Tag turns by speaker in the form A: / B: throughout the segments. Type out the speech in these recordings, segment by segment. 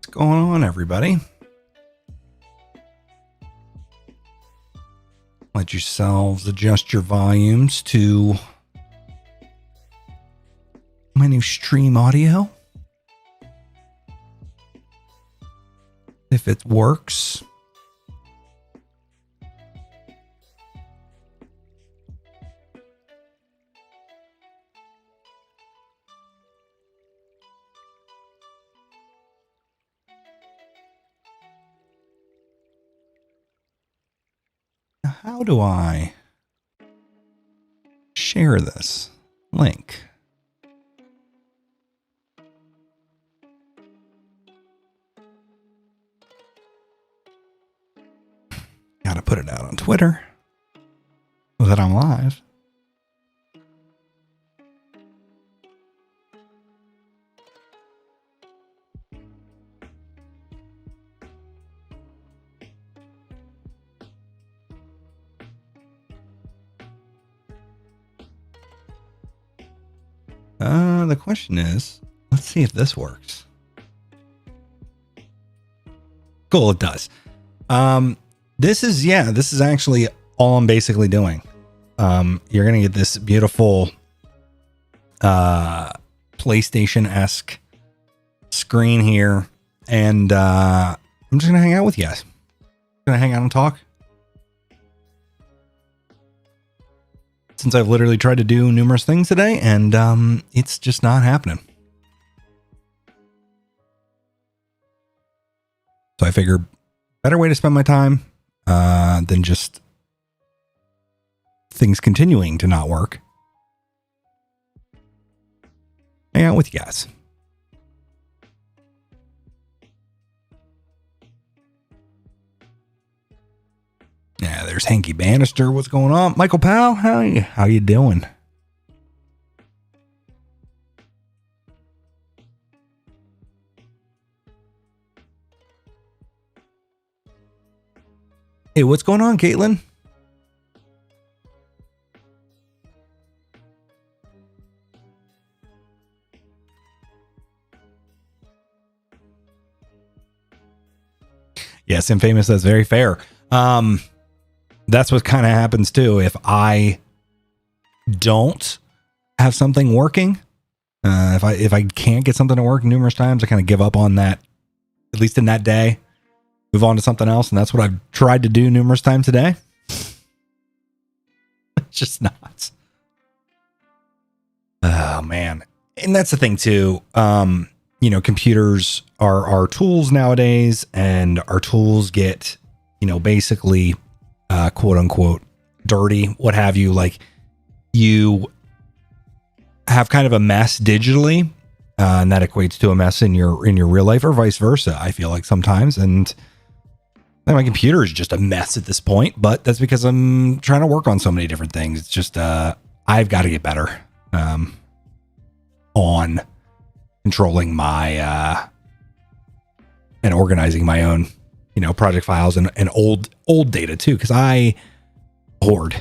A: going on, everybody? Let yourselves adjust your volumes to my new stream audio. If it works. How do I share this link? Gotta put it out on Twitter so that I'm live. The question is, let's see if this works. Cool, it does. This is actually all I'm basically doing. You're going to get this beautiful PlayStation-esque screen here. And I'm just going to hang out with you guys. Going to hang out and talk. Since I've literally tried to do numerous things today, and it's just not happening. So I figure better way to spend my time than just things continuing to not work. Hang out with you guys. Yeah, there's Hanky Bannister. What's going on? Michael Powell, how you doing? Hey, what's going on, Caitlin? Yes, Infamous, that's very fair. That's what kind of happens too. If I don't have something working, if I can't get something to work numerous times, I kind of give up on that, at least in that day, move on to something else. And that's what I've tried to do numerous times today. It's just not. Oh man. And that's the thing too. Computers are tools nowadays, and our tools get, basically, quote unquote, dirty, what have you. Like, you have kind of a mess digitally, and that equates to a mess in your real life, or vice versa. I feel like sometimes, and my computer is just a mess at this point, but that's because I'm trying to work on so many different things. It's just, I've got to get better, on controlling my, and organizing my own, project files and old data too, because I hoard.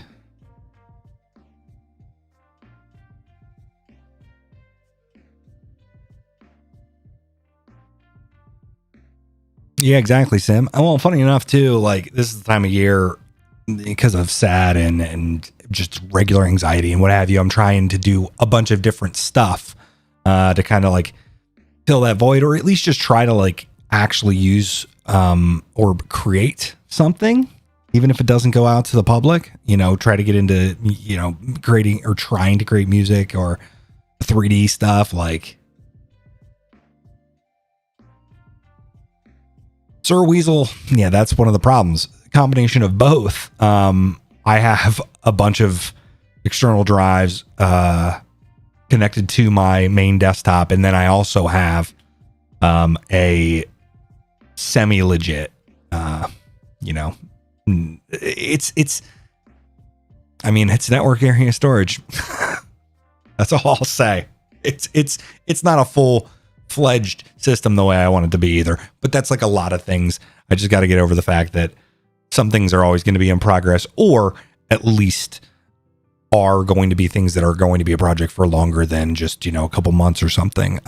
A: Yeah, exactly, Sim. Well, funny enough too, like, this is the time of year, because of SAD and just regular anxiety and what have you, I'm trying to do a bunch of different stuff to kind of like fill that void, or at least just try to like actually use or create something, even if it doesn't go out to the public. Try to get into creating or trying to create music or 3D stuff. Like, Sir Weasel, yeah, that's one of the problems. Combination of both. I have a bunch of external drives connected to my main desktop, and then I also have a semi-legit, it's network area storage. That's all I'll say. It's not a full-fledged system the way I want it to be either, but that's like a lot of things. I just got to get over the fact that some things are always going to be in progress, or at least are going to be things that are going to be a project for longer than just, a couple months or something.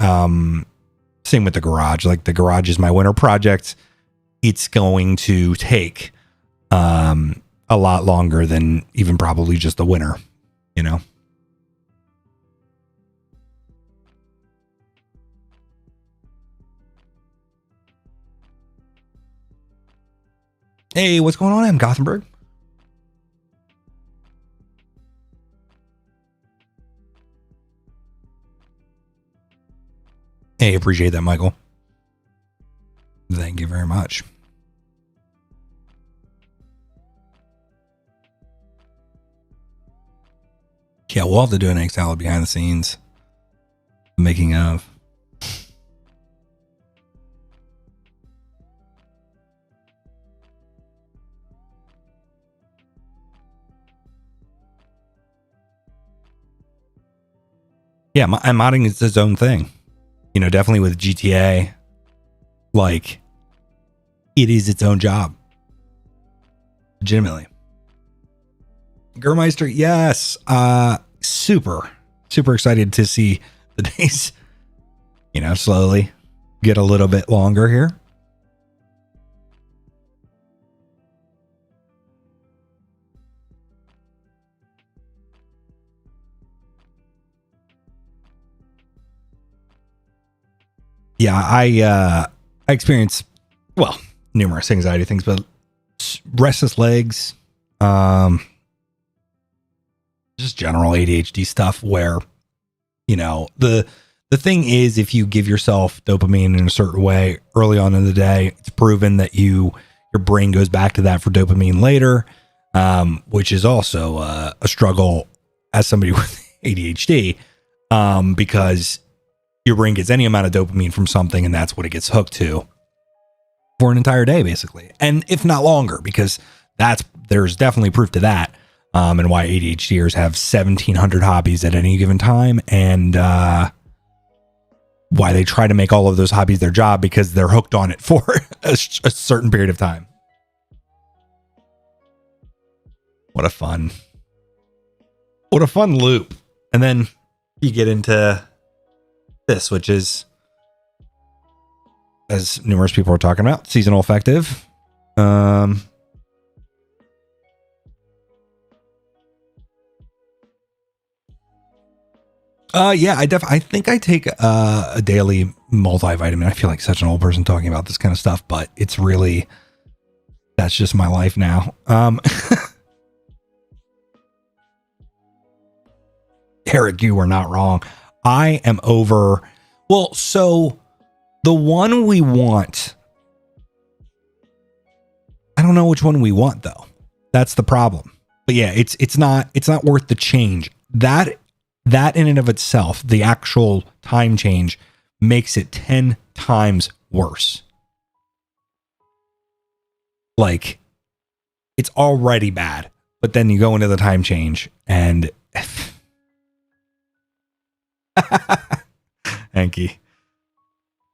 A: Same with the garage. Like the garage is my winter project. It's going to take a lot longer than even probably just the winter, you know? Hey, what's going on, M. Gothenburg? Hey, appreciate that, Michael. Thank you very much. Yeah, we'll have to do an egg salad behind the scenes. Making of. Yeah, modding is its own thing. You know, definitely with GTA, like, it is its own job. Legitimately. Germeister, yes. Super excited to see the days, you know, slowly get a little bit longer here. Yeah, I experience, well, numerous anxiety things, but restless legs, just general ADHD stuff where, you know, the thing is, if you give yourself dopamine in a certain way early on in the day, it's proven that your brain goes back to that for dopamine later, which is also a struggle as somebody with ADHD, because your brain gets any amount of dopamine from something, and that's what it gets hooked to for an entire day, basically. And if not longer, because there's definitely proof to that, and why ADHDers have 1,700 hobbies at any given time, and why they try to make all of those hobbies their job, because they're hooked on it for a certain period of time. What a fun loop. And then you get into this, which is, as numerous people are talking about, seasonal affective. Yeah, I think I take a daily multivitamin. I feel like such an old person talking about this kind of stuff, but it's really, that's just my life now. Eric, you are not wrong. I am over. Well, so the one we want, I don't know which one we want though. That's the problem. But yeah, it's not worth the change. That in and of itself, the actual time change makes it 10 times worse. Like, it's already bad, but then you go into the time change and Hanky.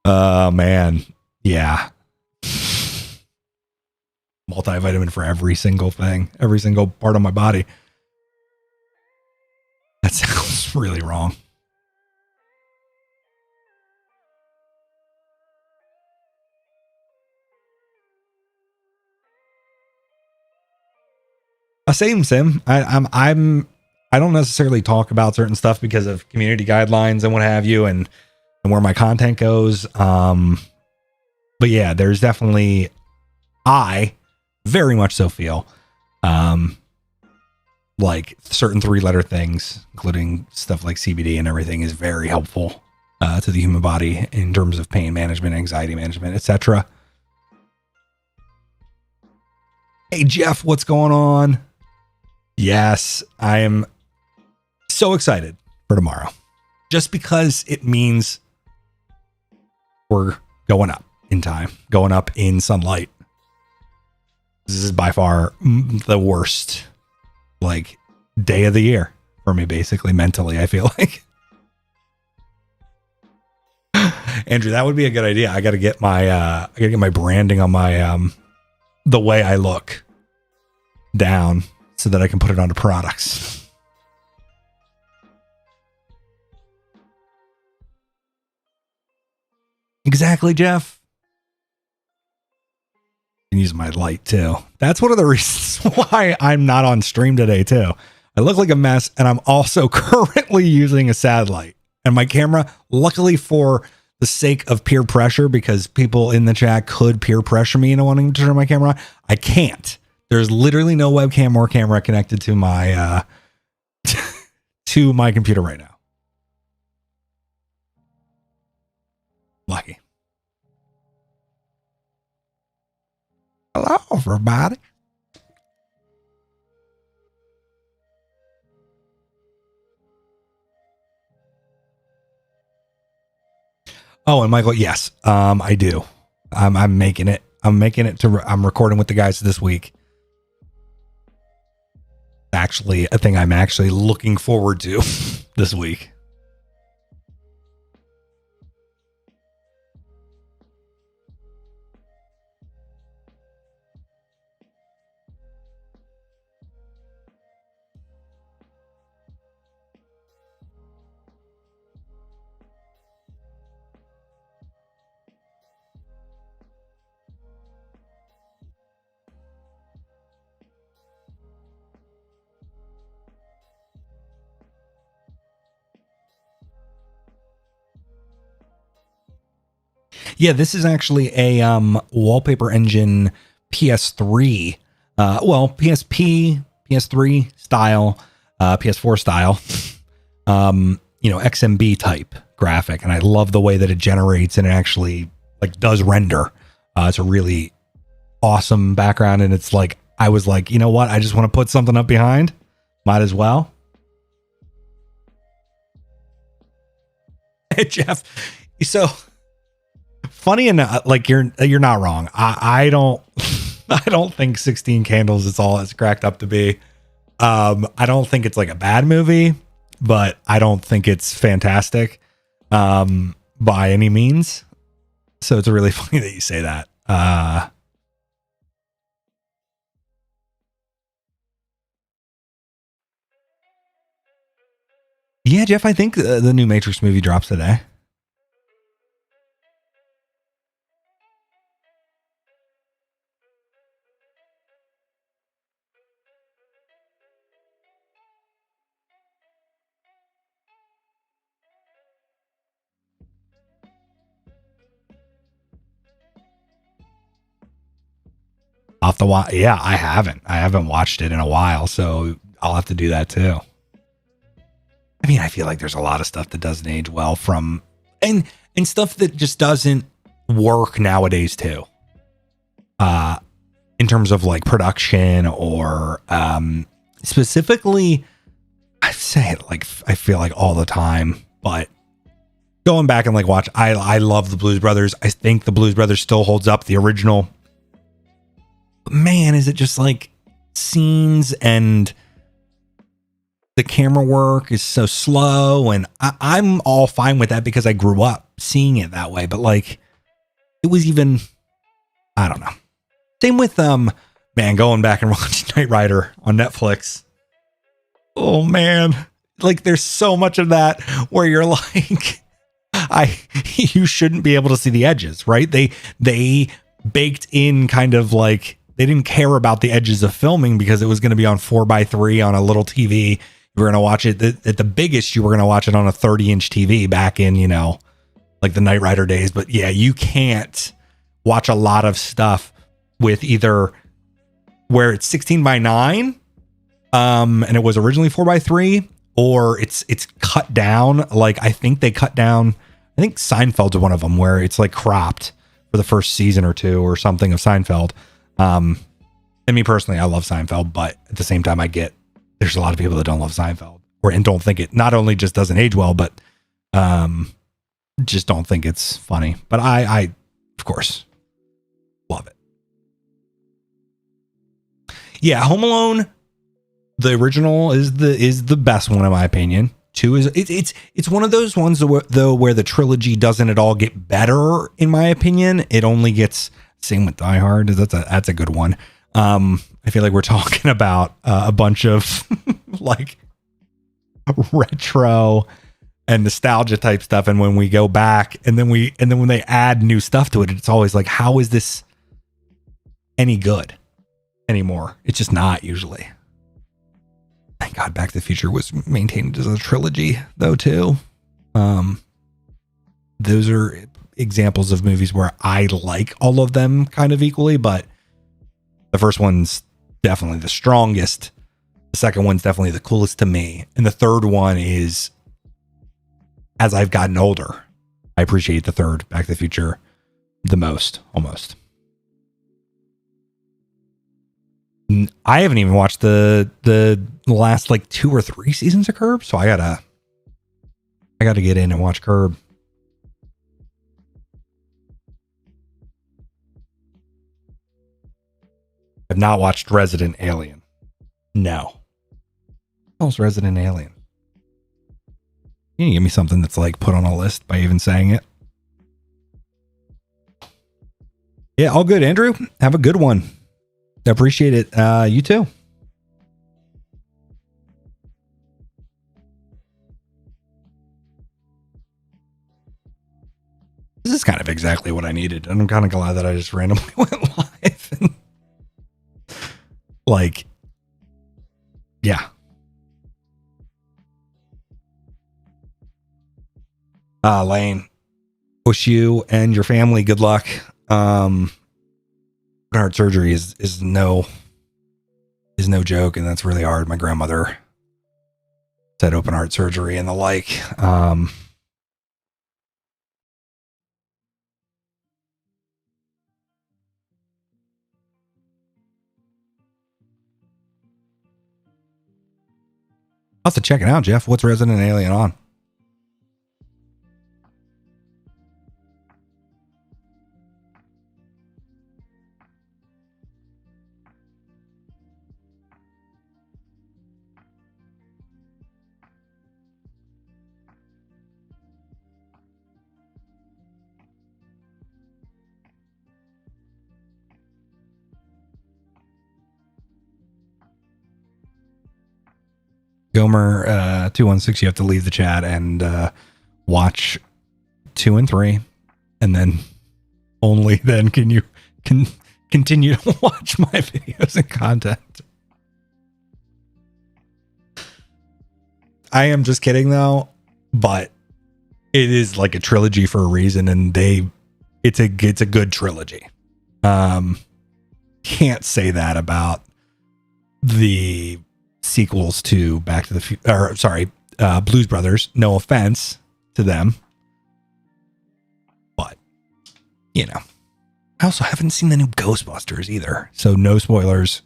A: Oh man. Yeah. Multivitamin for every single thing, every single part of my body. That sounds really wrong. Same sim. I don't necessarily talk about certain stuff because of community guidelines and what have you, and where my content goes. But yeah, there's definitely, I very much so feel like certain 3-letter things, including stuff like CBD and everything, is very helpful to the human body in terms of pain management, anxiety management, etc. Hey Jeff, what's going on? Yes, I am so excited for tomorrow, just because it means we're going up in time, going up in sunlight. This is by far the worst, like, day of the year for me, basically, mentally, I feel like. Andrew, that would be a good idea. I gotta get my branding on my the way I look down so that I can put it onto products. Exactly, Jeff. I can use my light too. That's one of the reasons why I'm not on stream today too. I look like a mess, and I'm also currently using a satellite. And my camera, luckily for the sake of peer pressure, because people in the chat could peer pressure me into wanting to turn my camera on, I can't. There's literally no webcam or camera connected to my to my computer right now. Lucky. Hello, everybody. Oh, and Michael, yes, I do. I'm making it. I'm recording with the guys this week. Actually, a thing I'm actually looking forward to this week. Yeah, this is actually a wallpaper engine PS3, PSP, PS3 style, PS4 style, XMB type graphic, and I love the way that it generates and it actually like does render. It's a really awesome background, and it's like I was like, you know what? I just want to put something up behind. Might as well. Jeff, so funny enough, like you're not wrong. I don't I don't think 16 Candles is all it's cracked up to be. I don't think it's like a bad movie, but I don't think it's fantastic by any means. So it's really funny that you say that. Yeah, Jeff, I think the new Matrix movie drops today. Off the watch. Yeah, I haven't watched it in a while, so I'll have to do that too. I mean, I feel like there's a lot of stuff that doesn't age well and stuff that just doesn't work nowadays too. In terms of like production or specifically, I say it like I feel like all the time, but going back and like watch, I love the Blues Brothers. I think the Blues Brothers still holds up, the original. Man, is it just like scenes and the camera work is so slow, and I'm all fine with that because I grew up seeing it that way. But like, it was even, I don't know. Same with man, going back and watching Knight Rider on Netflix. Oh man, like there's so much of that where you're like, you shouldn't be able to see the edges, right? They baked in kind of like they didn't care about the edges of filming because it was going to be on 4x3 on a little TV. You were going to watch it at the biggest. You were going to watch it on a 30-inch TV back in, like the Knight Rider days. But yeah, you can't watch a lot of stuff with either where it's 16:9, and it was originally 4x3, or it's cut down. Like I think they cut down. I think Seinfeld's one of them where it's like cropped for the first season or two or something of Seinfeld. And me personally, I love Seinfeld, but at the same time, I get there's a lot of people that don't love Seinfeld and don't think it not only just doesn't age well, but just don't think it's funny. But I of course love it. Yeah, Home Alone, the original is the best one in my opinion. 2 is it's one of those ones though where the trilogy doesn't at all get better in my opinion. It only gets, same with Die Hard. That's a good one. I feel like we're talking about a bunch of like retro and nostalgia type stuff. And when we go back and then when they add new stuff to it, it's always like, how is this any good anymore? It's just not usually. Thank God Back to the Future was maintained as a trilogy though too. Those are examples of movies where I like all of them kind of equally, but the first one's definitely the strongest. The second one's definitely the coolest to me. And the third one is, as I've gotten older, I appreciate the third Back to the Future the most, almost. I haven't even watched the last like 2 or 3 seasons of Curb, so I gotta get in and watch Curb. I've not watched Resident Alien. No. What's Resident Alien? Can you give me something that's like put on a list by even saying it? Yeah, all good, Andrew. Have a good one. I appreciate it. You too. This is kind of exactly what I needed. And I'm kind of glad that I just randomly went live. And like, yeah. Lane, wish you and your family good luck. Heart surgery is no joke, and that's really hard. My grandmother had open heart surgery and the like. I'll have to check it out, Jeff. What's Resident Alien on? Gomer 216, you have to leave the chat and watch 2 and 3, and then only then can you continue to watch my videos and content. I am just kidding though, but it is like a trilogy for a reason, and it's a good trilogy. Can't say that about the sequels to Back to the Blues Brothers. No offense to them, but you know, I also haven't seen the new Ghostbusters either, so no spoilers.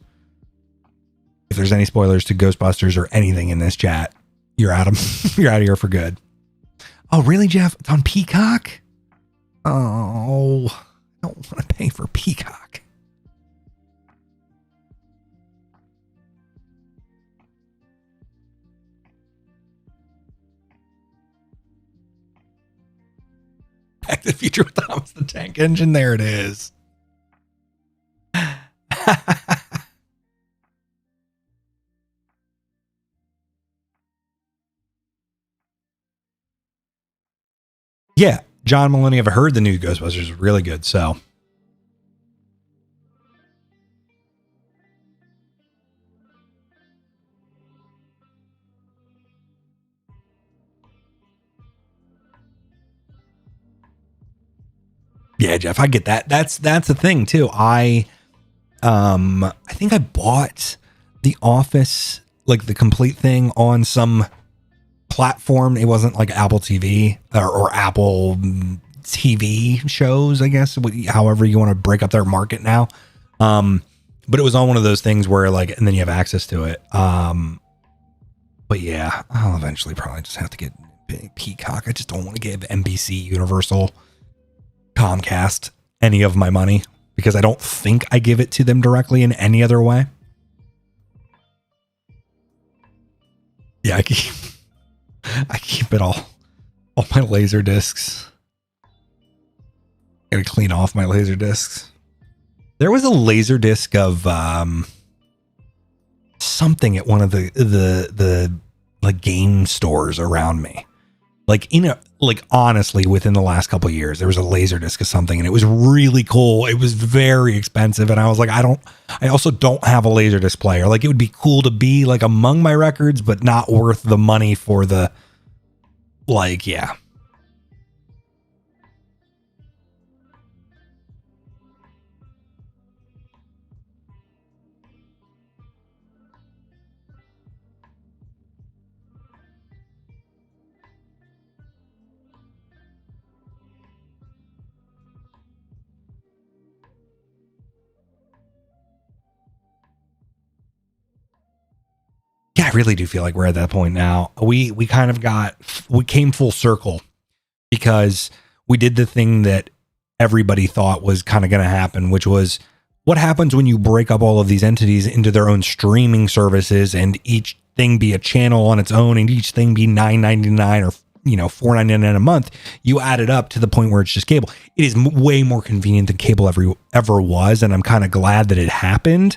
A: If there's any spoilers to Ghostbusters or anything in this chat, you're out of you're out of here for good. Oh really, Jeff? It's on Peacock? Oh, I don't want to pay for Peacock. Back to the Future with Thomas the Tank Engine. There it is. Yeah, John Mulaney. I've heard the new Ghostbusters is really good. So yeah, Jeff, I get that. That's the thing too. I think I bought The Office, like the complete thing, on some platform. It wasn't like Apple TV or Apple TV shows, I guess, however you want to break up their market now. But it was on one of those things where like, and then you have access to it. But yeah, I'll eventually probably just have to get Peacock. I just don't want to give NBC, Universal, Comcast any of my money because I don't think I give it to them directly in any other way. Yeah, I keep it all my laser discs. Gotta clean off my laser discs. There was a laser disc of something at one of the like game stores around me, Like honestly, within the last couple of years, there was a laser disc of something and it was really cool. It was very expensive. And I was like, I also don't have a laser disc player. Like, it would be cool to be like among my records, but not worth the money for the, like, yeah. Yeah, I really do feel like we're at that point now. We came full circle because we did the thing that everybody thought was kind of going to happen, which was what happens when you break up all of these entities into their own streaming services and each thing be a channel on its own and each thing be $9.99 or $4.99 a month. You add it up to the point where it's just cable. It is way more convenient than cable ever was, and I'm kind of glad that it happened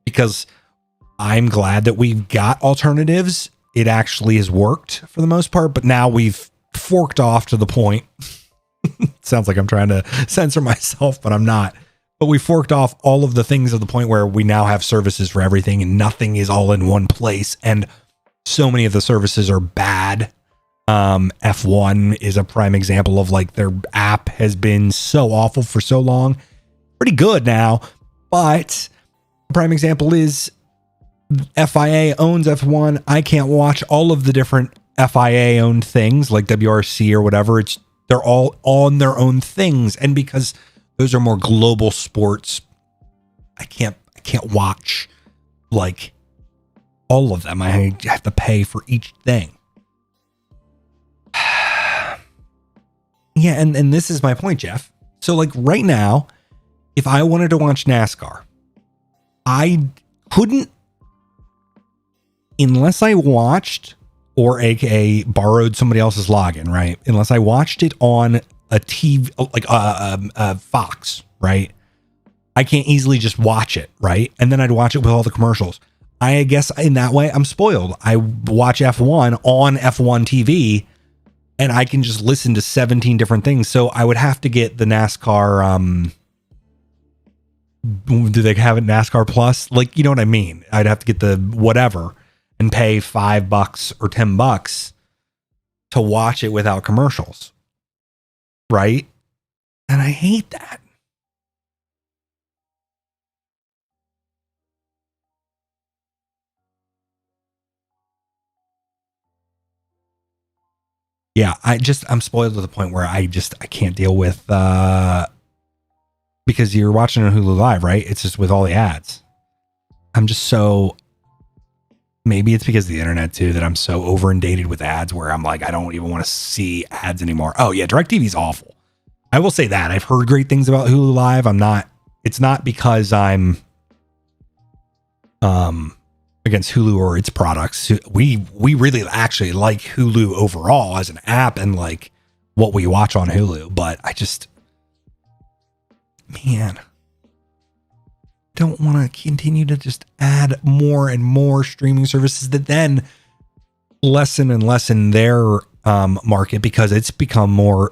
A: because I'm glad that we've got alternatives. It actually has worked for the most part, but now we've forked off to the point. Sounds like I'm trying to censor myself, but I'm not. But we forked off all of the things to the point where we now have services for everything and nothing is all in one place. And so many of the services are bad. F1 is a prime example of, like, their app has been so awful for so long. Pretty good now, but a prime example is FIA owns F1. I can't watch all of the different FIA owned things like WRC or whatever. They're all on their own things. And because those are more global sports, I can't watch like all of them. I have to pay for each thing. Yeah, and this is my point, Jeff. So, like, right now, if I wanted to watch NASCAR, I couldn't, unless I watched or aka borrowed somebody else's login, right? Unless I watched it on a TV, like Fox, right? I can't easily just watch it, right? And then I'd watch it with all the commercials. I guess in that way, I'm spoiled. I watch F1 on F1 TV and I can just listen to 17 different things. So I would have to get the NASCAR, do they have it NASCAR Plus? Like, you know what I mean? I'd have to get the whatever and pay $5 or $10 to watch it without commercials. Right? And I hate that. Yeah, I'm spoiled to the point where I can't deal with, because you're watching on Hulu Live, right? It's just with all the ads. I'm just so, maybe it's because of the internet too, that I'm so over inundated with ads where I'm like, I don't even want to see ads anymore. Oh yeah, DirecTV is awful. I will say that. I've heard great things about Hulu Live. It's not because I'm against Hulu or its products. We really actually like Hulu overall as an app and like what we watch on Hulu, but I just, man, don't want to continue to just add more and more streaming services that then lessen and lessen their market because it's become more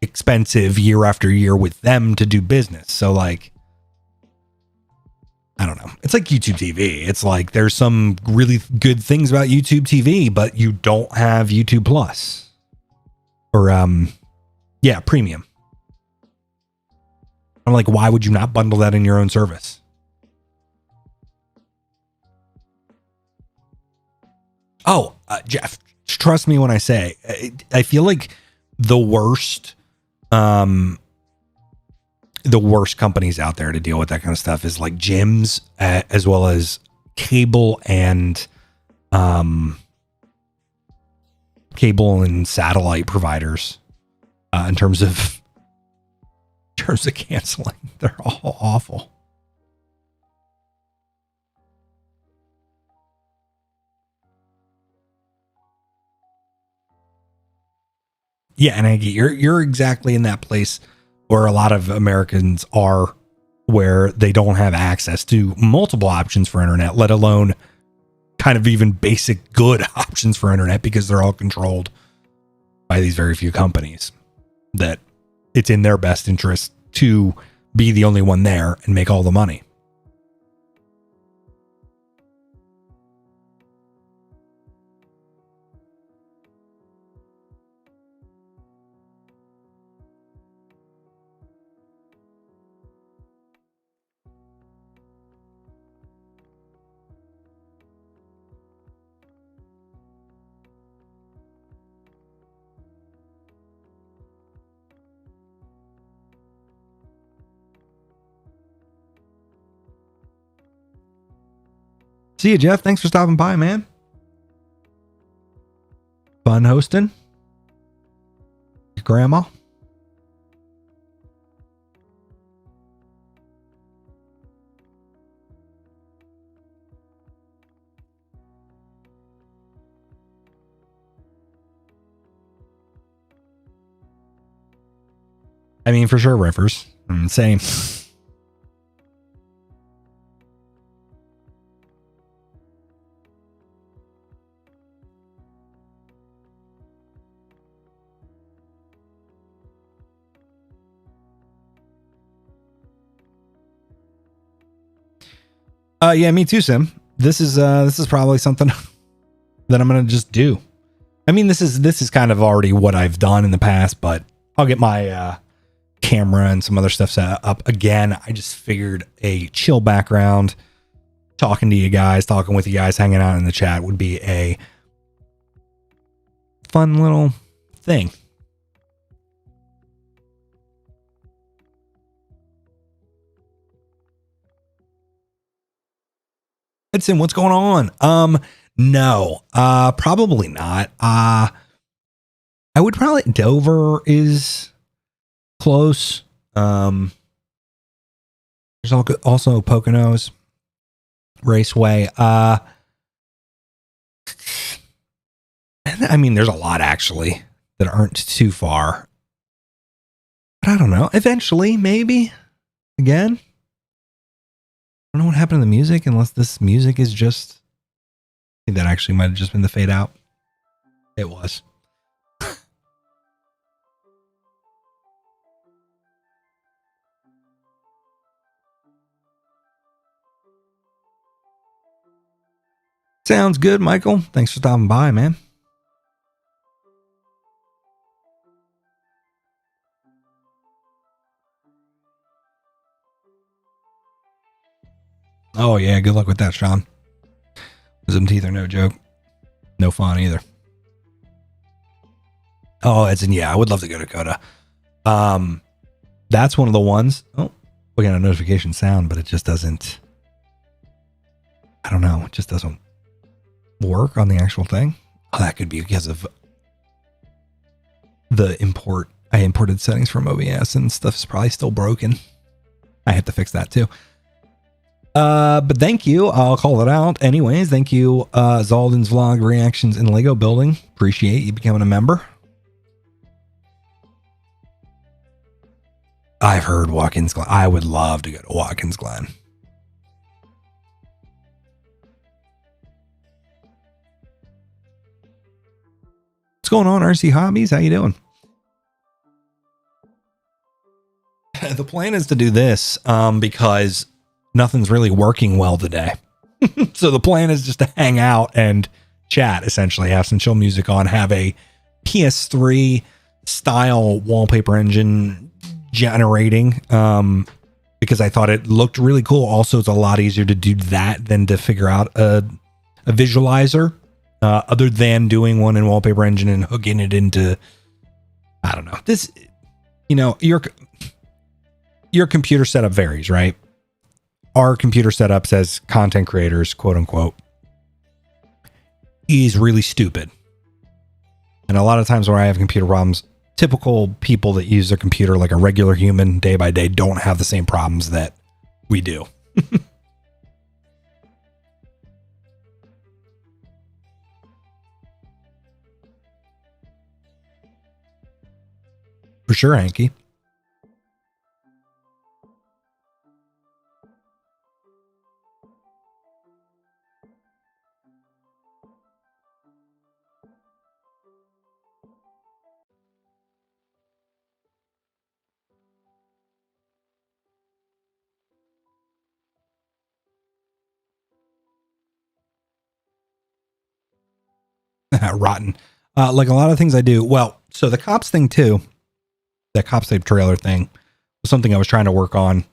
A: expensive year after year with them to do business. So like, I don't know. It's like YouTube TV. It's like there's some really good things about YouTube TV, but you don't have YouTube Plus or premium. I'm like, why would you not bundle that in your own service? Oh, Jeff, trust me when I say I feel like the worst companies out there to deal with that kind of stuff is like gyms, as well as cable and satellite providers. In terms of canceling, they're all awful. Yeah, and you're exactly in that place where a lot of Americans are, where they don't have access to multiple options for internet, let alone kind of even basic good options for internet because they're all controlled by these very few companies, that it's in their best interest to be the only one there and make all the money. See you, Jeff. Thanks for stopping by, man. Fun hosting. Your grandma. I mean, for sure, Rivers. Same. Yeah, me too, Sim. This is probably something that I'm gonna just do. I mean, this is kind of already what I've done in the past, but I'll get my camera and some other stuff set up again. I just figured a chill background, talking to you guys, talking with you guys, hanging out in the chat would be a fun little thing. Hey, Sim, what's going on? No, probably not. I would probably Dover is close. There's also Poconos Raceway. I mean, there's a lot actually that aren't too far. But I don't know. Eventually, maybe again. I don't know what happened to the music, unless this music is just. I think that actually might have just been the fade out. It was. Sounds good, Michael. Thanks for stopping by, man. Oh, yeah. Good luck with that, Sean. Wisdom teeth are no joke. No fun either. Oh, as in, yeah, I would love to go to Coda. That's one of the ones. Oh, we got a notification sound, but it just doesn't. I don't know. It just doesn't work on the actual thing. Oh, that could be because of the import. I imported settings from OBS and stuff's probably still broken. I have to fix that too. But thank you. I'll call it out. Anyways, thank you, Zalden's Vlog Reactions in Lego Building. Appreciate you becoming a member. I've heard Watkins Glen. I would love to go to Watkins Glen. What's going on, RC Hobbies? How you doing? The plan is to do this because nothing's really working well today. So the plan is just to hang out and chat, essentially, have some chill music on, have a PS3 style wallpaper engine generating because I thought it looked really cool. Also, it's a lot easier to do that than to figure out a visualizer other than doing one in wallpaper engine and hooking it into, I don't know, this, you know, your computer setup varies, right? Our computer setups as content creators, quote unquote, is really stupid. And a lot of times where I have computer problems, typical people that use their computer like a regular human day by day don't have the same problems that we do. For sure, Hanky. rotten. Like a lot of things I do. Well, so the cops thing too, that cops tape trailer thing was something I was trying to work on.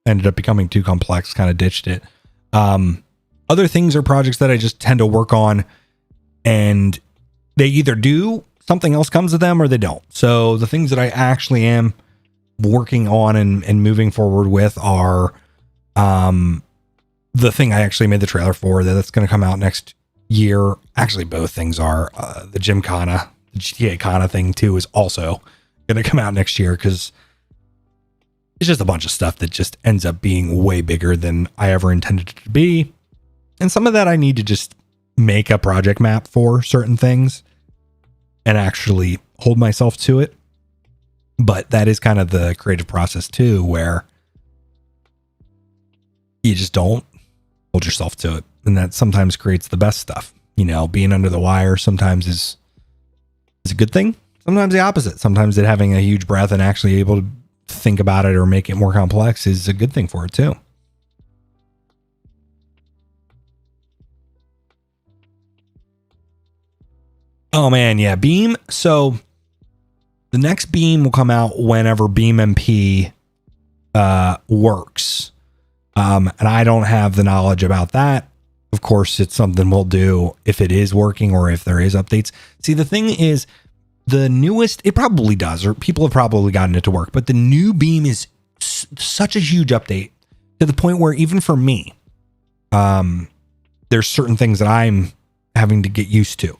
A: Ended up becoming too complex, kind of ditched it. Other things are projects that I just tend to work on, and they either do something else comes to them or they don't. So the things that I actually am working on and moving forward with are the thing I actually made the trailer for that's going to come out next year. Actually, both things are. The Gymkhana, the GTA Kana thing too is also going to come out next year because it's just a bunch of stuff that just ends up being way bigger than I ever intended it to be. And some of that I need to just make a project map for certain things and actually hold myself to it. But that is kind of the creative process too, where you just don't hold yourself to it. And that sometimes creates the best stuff. You know, being under the wire sometimes is a good thing. Sometimes the opposite. Sometimes it having a huge breath and actually able to think about it or make it more complex is a good thing for it too. Oh man, yeah, Beam. So the next Beam will come out whenever Beam MP works. And I don't have the knowledge about that. Of course, it's something we'll do if it is working or if there is updates. See, the thing is, the newest, it probably does, or people have probably gotten it to work, but the new Beam is such a huge update to the point where even for me, there's certain things that I'm having to get used to.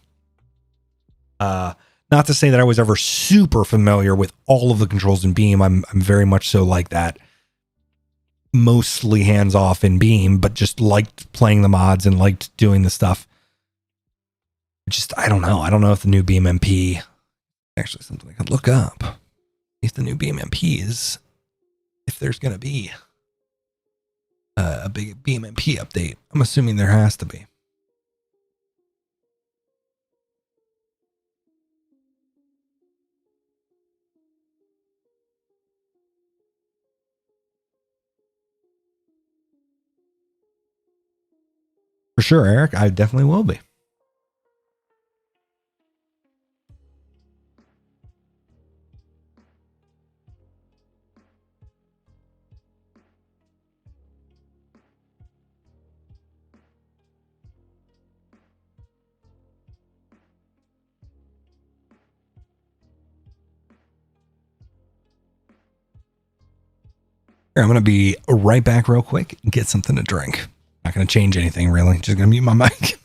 A: Not to say that I was ever super familiar with all of the controls in Beam. I'm very much so like that. Mostly hands off in Beam, but just liked playing the mods and liked doing the stuff. Just, I don't know. I don't know if the new Beam MP, actually something I could look up. If the new Beam MP is, if there's going to be a big Beam MP update. I'm assuming there has to be. For sure, Eric. I definitely will be. Here, I'm going to be right back real quick and get something to drink. Not going to change anything really. Just going to mute my mic.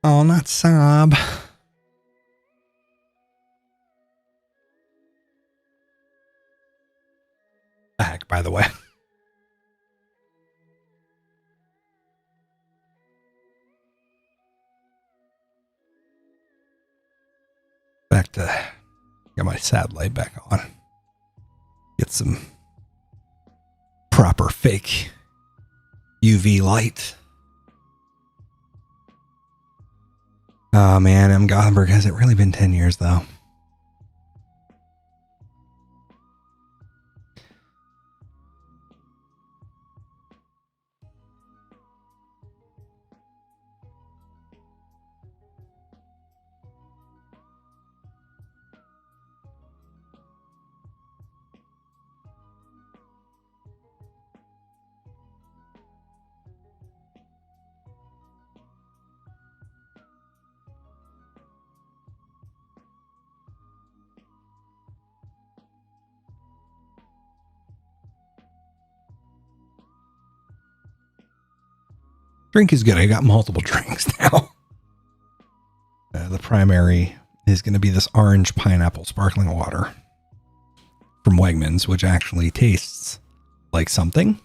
A: Oh, not Saab. Heck, by the way. Back to get my satellite back on. Get some proper fake UV light. Oh man, M. Gothenburg, has it really been 10 years though? Drink is good. I got multiple drinks now. The primary is going to be this orange pineapple sparkling water from Wegmans, which actually tastes like something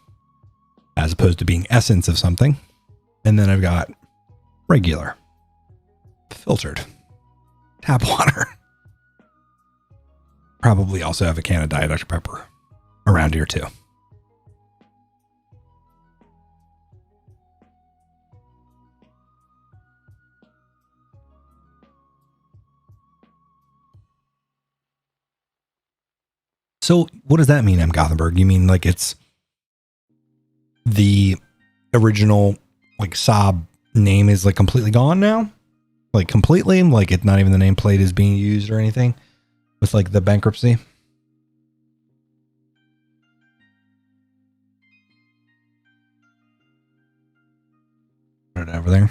A: as opposed to being essence of something. And then I've got regular filtered tap water. Probably also have a can of Diet Dr. Pepper around here too. So what does that mean, M. Gothenburg? You mean like it's the original like Saab name is like completely gone now? Like completely? Like it's not even the nameplate is being used or anything with like the bankruptcy? Put it over there.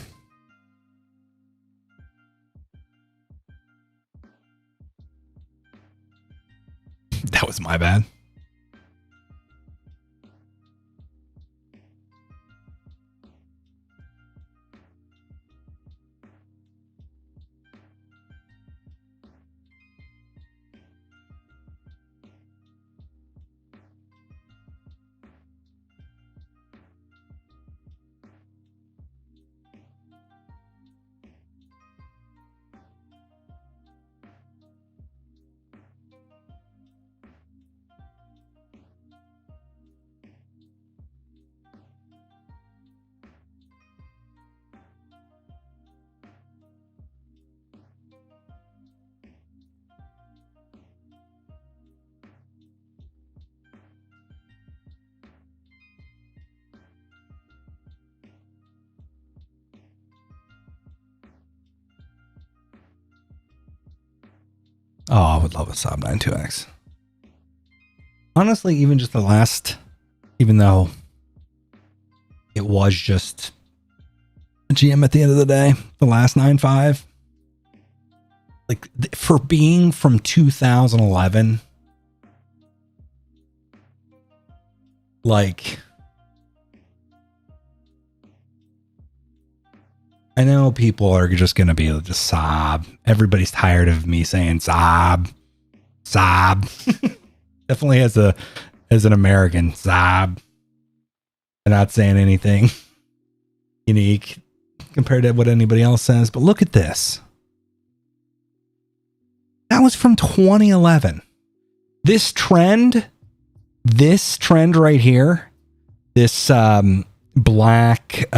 A: That was my bad. Oh, I would love a Saab 92X. Honestly, even just the last, even though it was just a GM at the end of the day, the last 9.5, like for being from 2011, like I know people are just going to be just Saab. Everybody's tired of me saying Saab. Definitely as an American, Saab. I'm not saying anything unique compared to what anybody else says, but look at this. That was from 2011. This trend right here, this black,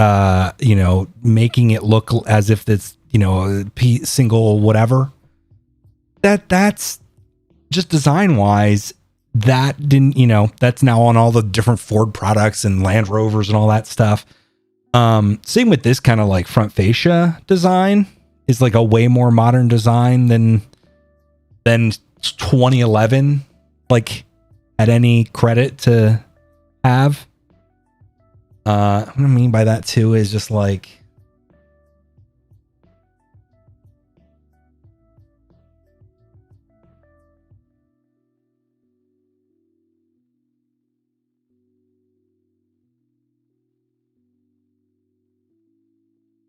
A: making it look as if it's, single whatever. That's just design wise. That didn't, that's now on all the different Ford products and Land Rovers and all that stuff. Same with this kind of like front fascia design is like a way more modern design than 2011, like had any credit to have. What I mean by that too is just like,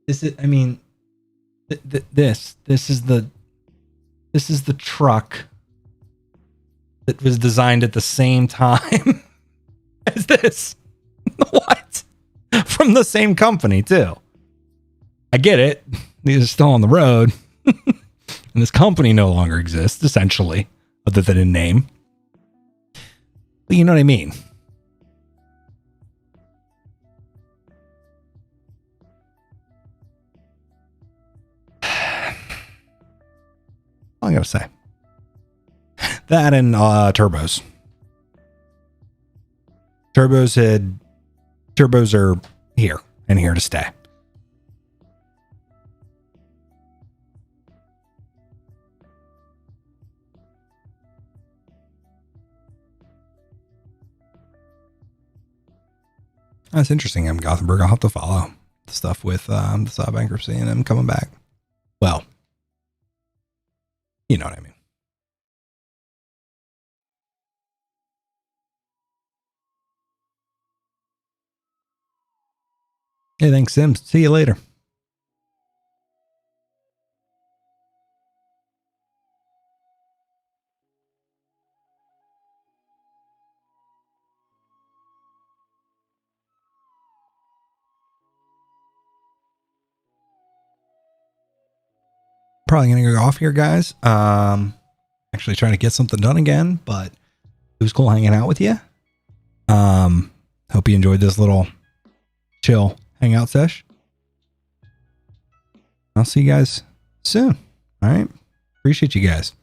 A: is it, I mean, This is the truck that was designed at the same time as this. What? From the same company too. I get it. These are still on the road. And this company no longer exists, essentially, other than in name. But you know what I mean. All I gotta say. That and turbos. Turbos are here and here to stay. That's interesting. I'm Gothenburg. I'll have to follow the stuff with the Saab bankruptcy and him coming back. Well, you know what I mean. Hey, thanks, Sims. See you later. Probably gonna go off here, guys. Actually trying to get something done again, but it was cool hanging out with you. Hope you enjoyed this little chill hangout sesh. I'll see you guys soon. All right. Appreciate you guys.